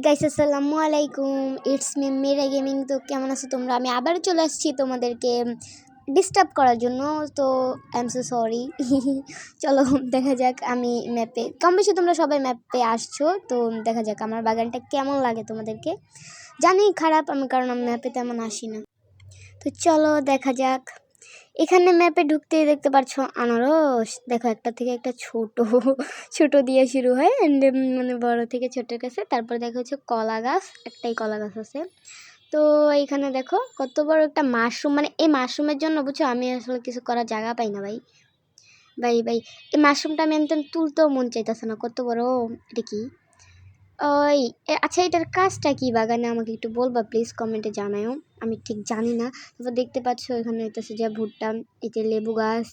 Guys আসসালামু আলাইকুম, it's me Mera gaming. তো কেমন আছো তোমরা? আমি আবার চলে আসছি তোমাদেরকে ডিস্টার্ব করার জন্য। তো আই এম সো সরি। চলো দেখা যাক, আমি ম্যাপে কম বেশি তোমরা সবাই ম্যাপে আসছো, তো দেখা যাক আমার বাগানটা কেমন লাগে তোমাদেরকে। জানি খারাপ আমি, কারণ আমি ম্যাপে তেমন আসি না। তো চলো দেখা যাক। এখানে ম্যাপে ঢুকতে দেখতে পাচ্ছ আনারস, দেখো একটা থেকে একটা ছোট ছোট দিয়ে শুরু হয়, অ্যান্ড মানে বড় থেকে ছোটোর কাছে। তারপর দেখো হচ্ছে কলা গাছ, একটাই কলা গাছ আছে। তো এইখানে দেখো কত বড় একটা মাশরুম, মানে এই মাশরুমের জন্য বুঝছো আমি আসলে কিছু করার জায়গা পাই না ভাই। ভাই ভাই এই মাশরুমটা আমি একদম তুলতেও মন চাইতেছে না, কত বড়। এটা কি? ওই আচ্ছা, এটার কাজটা কি বাগানে আমাকে একটু বলবা প্লিজ, কমেন্টে জানাও, আমি ঠিক জানি না। তারপর দেখতে পাচ্ছ এখানে হইতেছে যে ভুট্টা, এতে লেবু গাছ,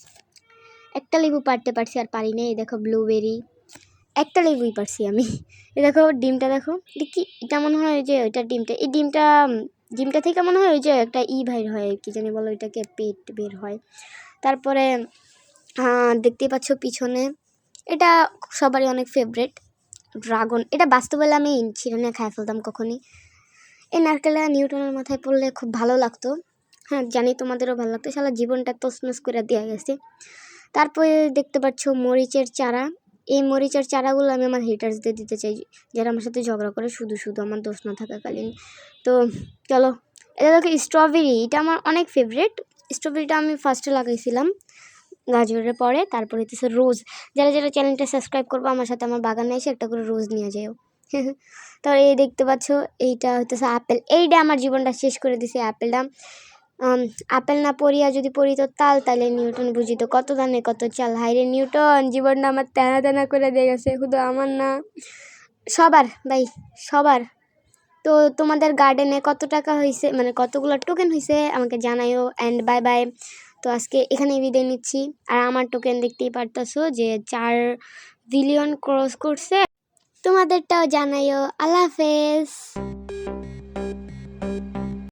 একটা লেবু পারতে পারছি আর পারি না। এই দেখো ব্লুবেরি, একটা লেবুই পারছি আমি। এই দেখো ডিমটা, দেখো এটা কি, এটা মনে হয় যে ওইটা ডিমটা, এই ডিমটা থেকে মনে হয় ওই যে একটা বাইর হয়, কি জানি বলো এটাকে, পেট বের হয়। তারপরে দেখতেই পাচ্ছ পিছনে, এটা সবারই অনেক ফেভারেট ড্রাগন। এটা বাস্তবে আমি ছিঁড়ে নিয়ে খাই ফেলতাম কখনই। এই নারকেলটা নিউটনের মাথায় পড়লে খুব ভালো লাগতো। হ্যাঁ জানি তোমাদেরও ভালো লাগতো, শালা জীবনটা তছনছ করে দেওয়া গেছে। তারপরে দেখতে পাচ্ছ মরিচের চারা। এই মরিচের চারাগুলো আমি আমার হেটার্সদের দিতে চাই, যারা আমার সাথে ঝগড়া করে শুধু শুধু আমার দোষ না থাকাকালীন। তো চলো, এটা দেখো স্ট্রবেরি, এটা আমার অনেক ফেভারিট। স্ট্রবেরিটা আমি ফার্স্টে লাগাইছিলাম গাজরের পরে। তারপরে হচ্ছে রোজ, যারা যারা চ্যানেলটা সাবস্ক্রাইব করবো আমার সাথে আমার বাগানে এসে একটা করে রোজ নিয়ে যাও। তারপর এই দেখতে পাচ্ছ এইটা হইতেছে আপেল, এইটা আমার জীবনটা শেষ করে দিছে আপেলটা। আপেল না পড়িয়া যদি পড়ি তো তাল, তাইলে নিউটন বুঝিত কত দানে কত চাল। হাইরে নিউটন, জীবনটা আমার তেনা তেনা করে দিয়ে গেছে, শুধু আমার না, সবার ভাই, সবার। তো তোমাদের গার্ডেনে কত টাকা হয়েছে, মানে কতগুলো টোকেন হয়েছে আমাকে জানাইও, অ্যান্ড বাই বাই। তো আজকে এখানেই বিদায় নিচ্ছি। আর আমার টোকেন দেখতেই পারতেছো যে 4 বিলিয়ন ক্রস করছে। তোমাদেরটাও জানাইও। আল্লাহ হাফেজ।